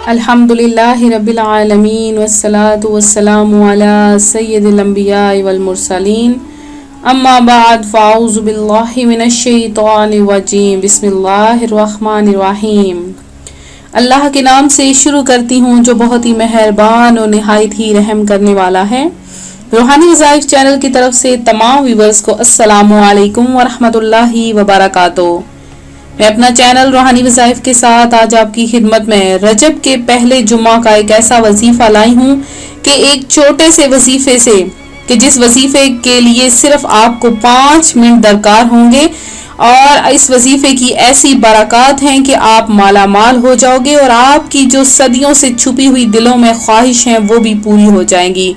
الحمدللہ رب العالمین والصلاة والسلام علی سید الانبیاء والمرسلین اما بعد فاعوذ باللہ من الشیطان الرجیم بسم اللہ الرحمن الرحیم۔ اللہ کے نام سے شروع کرتی ہوں جو بہت ہی مہربان اور نہایت ہی رحم کرنے والا ہے۔ روحانی وظائف چینل کی طرف سے تمام ویورز کو السلام علیکم ورحمۃ اللہ وبرکاتہ۔ میں اپنا چینل روحانی وظائف کے ساتھ آج آپ کی خدمت میں رجب کے پہلے جمعہ کا ایک ایسا وظیفہ لائی ہوں کہ ایک چھوٹے سے وظیفے سے کہ جس وظیفے کے لیے صرف آپ کو 5 منٹ درکار ہوں گے اور اس وظیفے کی ایسی برکات ہیں کہ آپ مالا مال ہو جاؤ گے اور آپ کی جو صدیوں سے چھپی ہوئی دلوں میں خواہش ہیں وہ بھی پوری ہو جائیں گی۔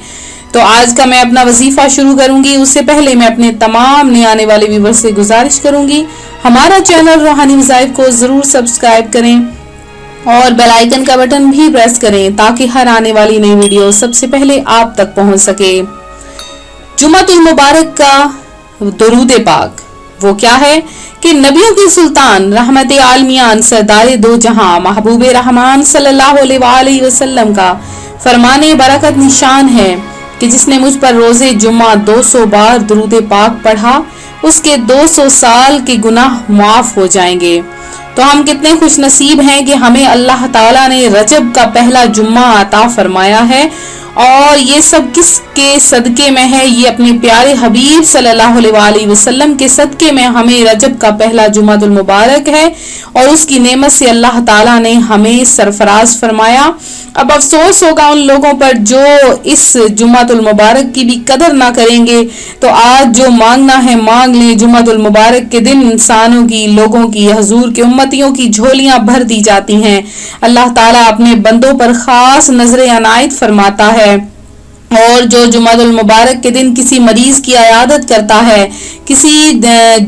تو آج کا میں اپنا وظیفہ شروع کروں گی، اس سے پہلے میں اپنے تمام نئے آنے والے ویور سے گزارش کروں گی ہمارا چینل روحانی وظائف کو ضرور سبسکرائب کریں اور بیل آئیکن کا بٹن بھی پریس کریں تاکہ ہر آنے والی نئی ویڈیو سب سے پہلے آپ تک پہنچ سکے۔ جمعۃ المبارک کا درود پاک وہ کیا ہے کہ نبیوں کی سلطان رحمت عالمیان سردار دو جہاں محبوب رحمان صلی اللہ علیہ وآلہ وسلم کا فرمان برکت نشان ہے کہ جس نے مجھ پر روزے جمعہ 200 بار درود پاک پڑھا اس کے 200 سال کے گناہ معاف ہو جائیں گے۔ تو ہم کتنے خوش نصیب ہیں کہ ہمیں اللہ تعالیٰ نے رجب کا پہلا جمعہ عطا فرمایا ہے، اور یہ سب کس کے صدقے میں ہے؟ یہ اپنے پیارے حبیب صلی اللہ علیہ وآلہ وسلم کے صدقے میں ہمیں رجب کا پہلا جمعہ المبارک ہے اور اس کی نعمت سے اللہ تعالیٰ نے ہمیں سرفراز فرمایا۔ اب افسوس ہوگا ان لوگوں پر جو اس جمعہ المبارک کی بھی قدر نہ کریں گے۔ تو آج جو مانگنا ہے مانگ لیں، جمعہ المبارک کے دن انسانوں کی، لوگوں کی، حضور کے امتیوں کی جھولیاں بھر دی جاتی ہیں۔ اللہ تعالیٰ اپنے بندوں پر خاص نظر عنایت فرماتا ہے، اور جو جمعہ المبارک کے دن کسی مریض کی عیادت کرتا ہے، کسی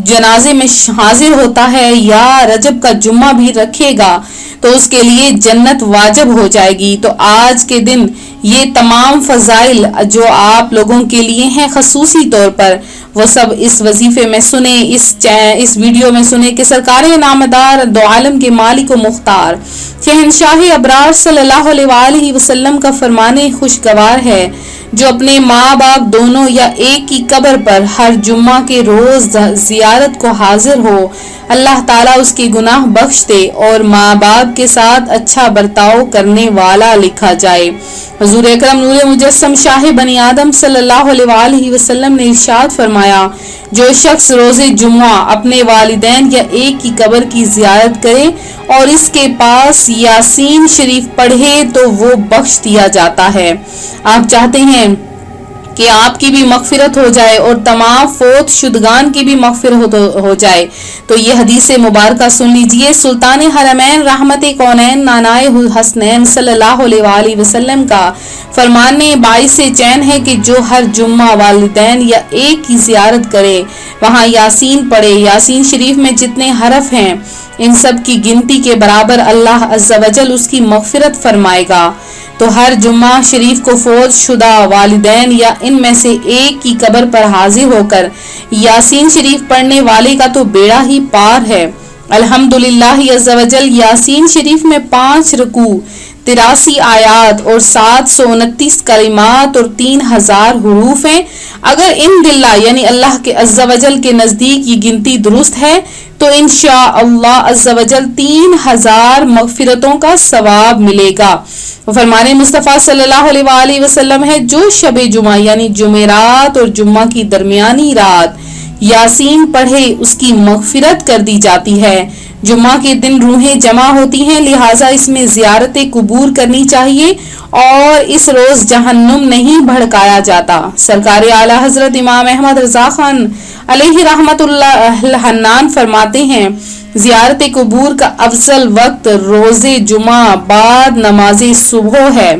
جنازے میں حاضر ہوتا ہے یا رجب کا جمعہ بھی رکھے گا تو اس کے لیے جنت واجب ہو جائے گی۔ تو آج کے دن یہ تمام فضائل جو آپ لوگوں کے لیے ہیں خصوصی طور پر وہ سب اس وظیفے میں سنیں، اس ویڈیو میں سنیں کہ سرکار نامدار دو عالم کے مالک و مختار شہنشاہ ابرار صلی اللہ علیہ وآلہ وسلم کا فرمان خوشگوار ہے جو اپنے ماں باپ دونوں یا ایک کی قبر پر ہر جمعہ کے روز زیارت کو حاضر ہو، اللہ تعالیٰ اس کے گناہ بخش دے اور ماں باپ کے ساتھ اچھا برتاؤ کرنے والا لکھا جائے۔ حضور اکرم نور مجسم شاہ بنی آدم صلی اللہ علیہ وآلہ وسلم نے ارشاد فرمایا، جو شخص روز جمعہ اپنے والدین یا ایک کی قبر کی زیارت کرے اور اس کے پاس یاسین شریف پڑھے تو وہ بخش دیا جاتا ہے۔ آپ چاہتے ہیں کہ آپ کی بھی مغفرت ہو جائے اور تمام فوت شدگان کی بھی مغفرت ہو جائے تو یہ حدیث مبارکہ سن لیجئے۔ سلطان حرمین رحمت کونین نانائے حسنین صلی اللہ علیہ وآلہ وسلم کا فرمان باعث چین ہے کہ جو ہر جمعہ والدین یا ایک کی زیارت کرے وہاں یاسین پڑھے، یاسین شریف میں جتنے حرف ہیں ان سب کی گنتی کے برابر اللہ عز و جل اس کی مغفرت فرمائے گا۔ تو ہر جمعہ شریف کو فوت شدہ والدین یا ان میں سے ایک کی قبر پر حاضر ہو کر یاسین شریف پڑھنے والے کا تو بیڑا ہی پار ہے۔ الحمدللہ عز و جل یاسین شریف میں 5 رکوع، 83 آیات اور 729 کلمات اور 3000 حروف ہیں۔ اگر ان باللہ یعنی اللہ کے عز و جل کے نزدیک یہ گنتی درست ہے تو انشاءاللہ عز و جل 3000 مغفرتوں کا ثواب ملے گا۔ فرمان مصطفیٰ صلی اللہ علیہ وآلہ وسلم ہے، جو شب جمعہ یعنی جمعرات اور جمعہ کی درمیانی رات یاسین پڑھے اس کی مغفرت کر دی جاتی ہے۔ جمعہ کے دن روحیں جمع ہوتی ہیں، لہٰذا اس میں زیارت قبور کرنی چاہیے اور اس روز جہنم نہیں بھڑکایا جاتا۔ سرکار اعلیٰ حضرت امام احمد رضا خان علیہ رحمت اللہ الحنان فرماتے ہیں، زیارت قبور کا افضل وقت روز جمعہ بعد نماز صبح ہے۔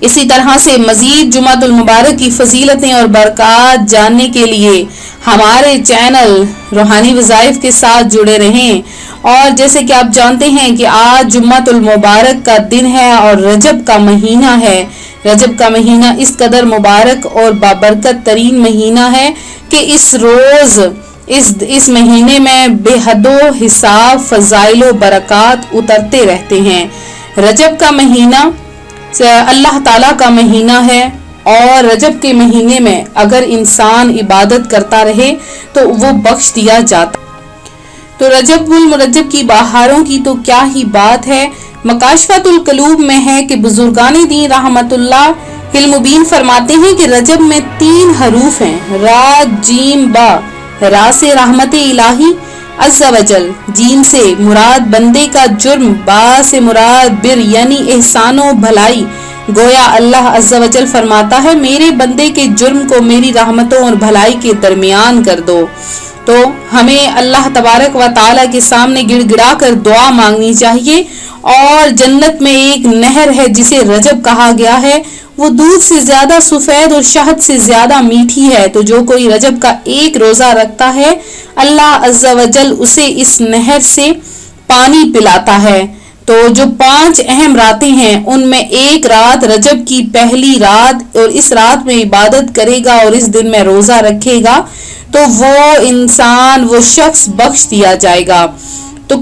اسی طرح سے مزید جمعہ المبارک کی فضیلتیں اور برکات جاننے کے لیے ہمارے چینل روحانی وظائف کے ساتھ جڑے رہیں۔ اور جیسے کہ آپ جانتے ہیں کہ آج جمعہ المبارک کا دن ہے اور رجب کا مہینہ ہے۔ رجب کا مہینہ اس قدر مبارک اور بابرکت ترین مہینہ ہے کہ اس روز اس مہینے میں بے حد و حساب فضائل و برکات اترتے رہتے ہیں۔ رجب کا مہینہ اللہ تعالیٰ کا مہینہ ہے، اور رجب کے مہینے میں اگر انسان عبادت کرتا رہے تو وہ بخش دیا جاتا۔ تو رجب المرجب کی بہاروں کی تو کیا ہی بات ہے۔ مکاشفۃ القلوب میں ہے کہ بزرگان دین رحمت اللہ المبین فرماتے ہیں کہ رجب میں 3 حروف ہیں، را جیم با۔ را سے رحمت الہی عز و جل، جیم سے مراد بندے کا جرم، با سے مراد بر یعنی احسان و بھلائی۔ گویا اللہ عز و جل فرماتا ہے میرے بندے کے جرم کو میری رحمتوں اور بھلائی کے درمیان کر دو۔ تو ہمیں اللہ تبارک و تعالیٰ کے سامنے گڑ گڑا کر دعا مانگنی چاہیے۔ اور جنت میں ایک نہر ہے جسے رجب کہا گیا ہے، وہ دودھ سے زیادہ سفید اور شہد سے زیادہ میٹھی ہے۔ تو جو کوئی رجب کا ایک روزہ رکھتا ہے اللہ عز و جل اسے اس نہر سے پانی پلاتا ہے۔ تو جو 5 اہم راتیں ہیں ان میں ایک رات رجب کی پہلی رات، اور اس رات میں عبادت کرے گا اور اس دن میں روزہ رکھے گا تو وہ انسان، وہ شخص بخش دیا جائے گا۔ تو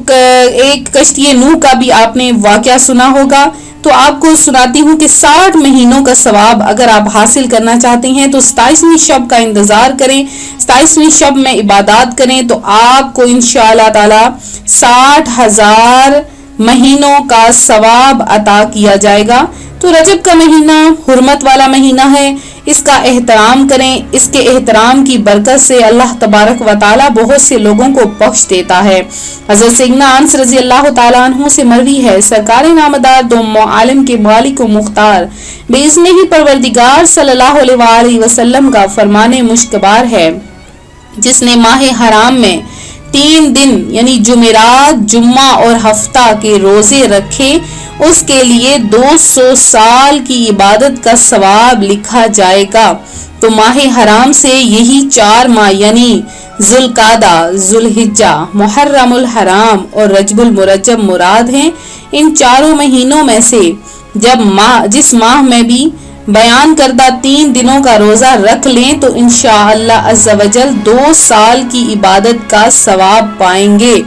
ایک کشتی نوح کا بھی آپ نے واقعہ سنا ہوگا، تو آپ کو سناتی ہوں کہ 60 مہینوں کا ثواب اگر آپ حاصل کرنا چاہتے ہیں تو 27ویں شب کا انتظار کریں، 27ویں شب میں عبادات کریں تو آپ کو انشاءاللہ تعالی 60,000 مہینوں کا ثواب عطا کیا جائے گا۔ تو رجب کا مہینہ حرمت والا مہینہ ہے، اس کا احترام کریں، اس کے احترام کی برکت سے اللہ تبارک و تعالی بہت سے لوگوں کو بخش دیتا ہے۔ حضرت سیدنا انس رضی اللہ تعالیٰ عنہ سے مروی ہے، سرکار نامدار دو عالم کے مالک و مختار باذن ہی پروردگار صلی اللہ علیہ وآلہ وسلم کا فرمان مشکبار ہے، جس نے ماہ حرام میں 3 دن یعنی جمعرات، جمعہ اور ہفتہ کے روزے رکھے، اس کے لیے 200 سال کی عبادت کا ثواب لکھا جائے گا۔ تو ماہ حرام سے یہی 4 ماہ یعنی ذوالقعدہ، ذوالحجہ، محرم الحرام اور رجب المرجب مراد ہیں۔ ان 4 مہینوں میں سے جس ماہ میں بھی بیان کردہ 3 دنوں کا روزہ رکھ لیں تو انشاءاللہ عز و جل 2 سال کی عبادت کا ثواب پائیں گے۔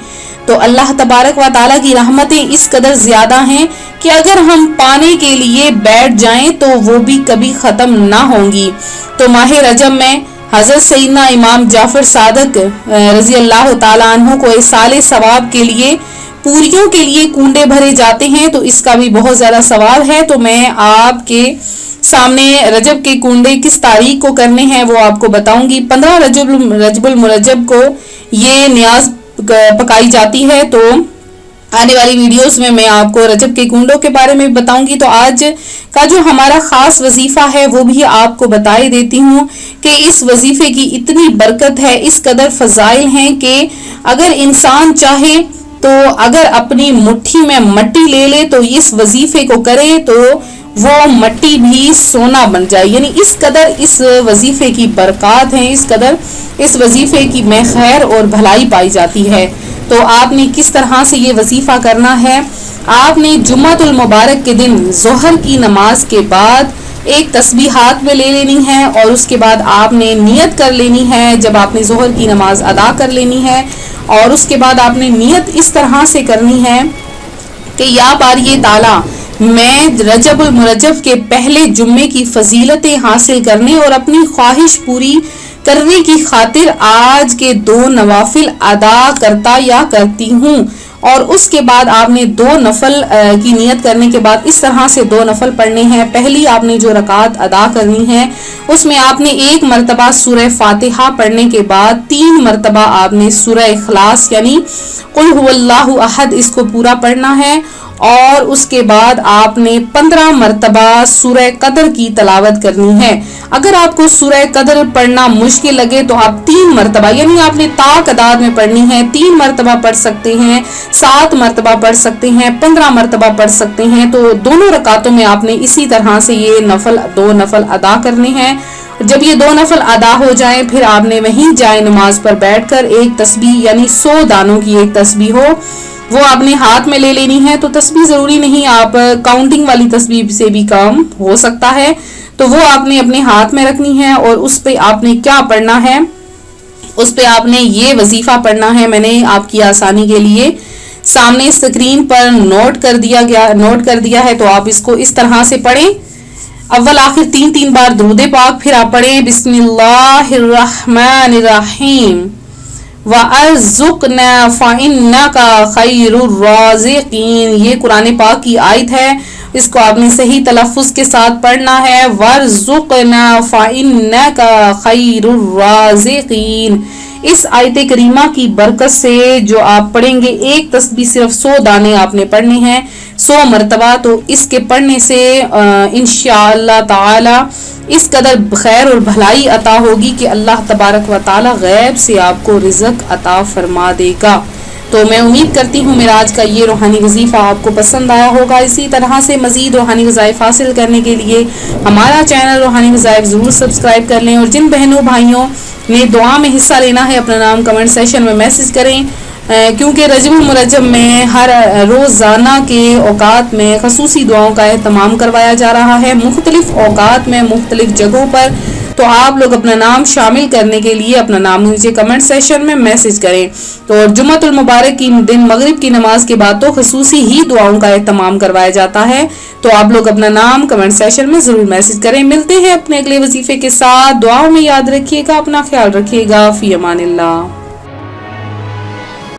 تو اللہ تبارک و تعالیٰ کی رحمتیں اس قدر زیادہ ہیں کہ اگر ہم پانے کے لیے بیٹھ جائیں تو وہ بھی کبھی ختم نہ ہوں گی۔ تو ماہ رجب میں حضرت سیدنا امام جعفر صادق رضی اللہ تعالیٰ عنہ کو ایصال ثواب کے لیے پوریوں کے لیے کنڈے بھرے جاتے ہیں، تو اس کا بھی بہت زیادہ ثواب ہے۔ تو میں آپ کے سامنے رجب کے کنڈے کس تاریخ کو کرنے ہیں وہ آپ کو بتاؤں گی۔ 15 رجب المرجب کو یہ نیاز پکائی جاتی ہے، تو آنے والی ویڈیوز میں آپ کو رجب کے کنڈوں کے بارے میں بتاؤں گی۔ تو آج کا جو ہمارا خاص وظیفہ ہے وہ بھی آپ کو بتائی دیتی ہوں کہ اس وظیفے کی اتنی برکت ہے، اس قدر فضائل ہیں کہ اگر انسان چاہے تو اگر اپنی مٹھی میں مٹی لے لے تو اس وظیفے کو کرے تو وہ مٹی بھی سونا بن جائے، یعنی اس قدر اس وظیفے کی برکات ہیں، اس قدر اس وظیفے کی میں خیر اور بھلائی پائی جاتی ہے۔ تو آپ نے کس طرح سے یہ وظیفہ کرنا ہے، آپ نے جمعۃ المبارک کے دن ظہر کی نماز کے بعد ایک تسبیح ہاتھ میں لے لینی ہے، اور اس کے بعد آپ نے نیت کر لینی ہے جب آپ نے ظہر کی نماز ادا کر لینی ہے، اور اس کے بعد آپ نے نیت اس طرح سے کرنی ہے کہ یا باری تعالیٰ میں رجب المرجب کے پہلے جمعے کی فضیلتیں حاصل کرنے اور اپنی خواہش پوری کرنے کی خاطر آج کے 2 نوافل ادا کرتا یا کرتی ہوں۔ اور اس کے بعد آپ نے 2 نفل کی نیت کرنے کے بعد اس طرح سے 2 نفل پڑھنے ہیں۔ پہلی آپ نے جو رکعت ادا کرنی ہے اس میں آپ نے 1 مرتبہ سورہ فاتحہ پڑھنے کے بعد 3 مرتبہ آپ نے سورہ اخلاص یعنی قل هو اللہ احد اس کو پورا پڑھنا ہے، اور اس کے بعد آپ نے 15 مرتبہ سورہ قدر کی تلاوت کرنی ہے۔ اگر آپ کو سورہ قدر پڑھنا مشکل لگے تو آپ 3 مرتبہ یعنی آپ نے طاق عداد میں پڑھنی ہے، 3 مرتبہ پڑھ سکتے ہیں، 7 مرتبہ پڑھ سکتے ہیں، 15 مرتبہ پڑھ سکتے ہیں۔ تو دونوں رکعتوں میں آپ نے اسی طرح سے یہ 2 نفل ادا کرنے ہیں۔ جب یہ 2 نفل ادا ہو جائیں پھر آپ نے وہیں جائے نماز پر بیٹھ کر ایک تسبیح یعنی 100 دانوں کی ایک تسبیح ہو وہ آپ نے ہاتھ میں لے لینی ہے۔ تو تسبیح ضروری نہیں، آپ کاؤنٹنگ والی تسبیح سے بھی کام ہو سکتا ہے، تو وہ آپ نے اپنے ہاتھ میں رکھنی ہے، اور اس پہ آپ نے کیا پڑھنا ہے، اس پہ آپ نے یہ وظیفہ پڑھنا ہے۔ میں نے آپ کی آسانی کے لیے سامنے اسکرین پر نوٹ کر دیا ہے، تو آپ اس کو اس طرح سے پڑھیں، اول آخر 3 بار درود پاک، پھر آپ پڑھیں بسم اللہ الرحمن الرحیم وَأَرْزُقْنَا فَإِنَّكَ خَيْرُ الرَّازِقِينَ۔ یہ قرآن پاک کی آیت ہے، اس کو آپ نے صحیح تلفظ کے ساتھ پڑھنا ہے، وَارْزُقْنَا فَإِنَّكَ خَيْرُ الرَّازِقِينَ۔ اس آیت کریمہ کی برکت سے جو آپ پڑھیں گے، ایک تسبیح صرف 100 دانے آپ نے پڑھنی ہے 100 مرتبہ، تو اس کے پڑھنے سے انشاءاللہ تعالی اس قدر خیر اور بھلائی عطا ہوگی کہ اللہ تبارک و تعالی غیب سے آپ کو رزق عطا فرما دے گا۔ تو میں امید کرتی ہوں میرا آج کا یہ روحانی وظیفہ آپ کو پسند آیا ہوگا۔ اسی طرح سے مزید روحانی وظائف حاصل کرنے کے لیے ہمارا چینل روحانی وظائف ضرور سبسکرائب کر لیں، اور جن بہنوں بھائیوں نے دعا میں حصہ لینا ہے اپنا نام کمنٹ سیشن میں میسج کریں، کیونکہ رجب المرجب میں ہر روزانہ کے اوقات میں خصوصی دعاؤں کا اہتمام کروایا جا رہا ہے مختلف اوقات میں مختلف جگہوں پر، تو آپ لوگ اپنا نام شامل کرنے کے لیے اپنا نام نیچے کمنٹ سیشن میں میسج کریں۔ تو جمعۃ المبارک کی دن مغرب کی نماز کے بعد تو خصوصی ہی دعاؤں کا اہتمام کروایا جاتا ہے، تو آپ لوگ اپنا نام کمنٹ سیشن میں ضرور میسج کریں۔ ملتے ہیں اپنے اگلے وظیفے کے ساتھ، دعاؤں میں یاد رکھیے گا، اپنا خیال رکھیے گا، فی امان اللہ۔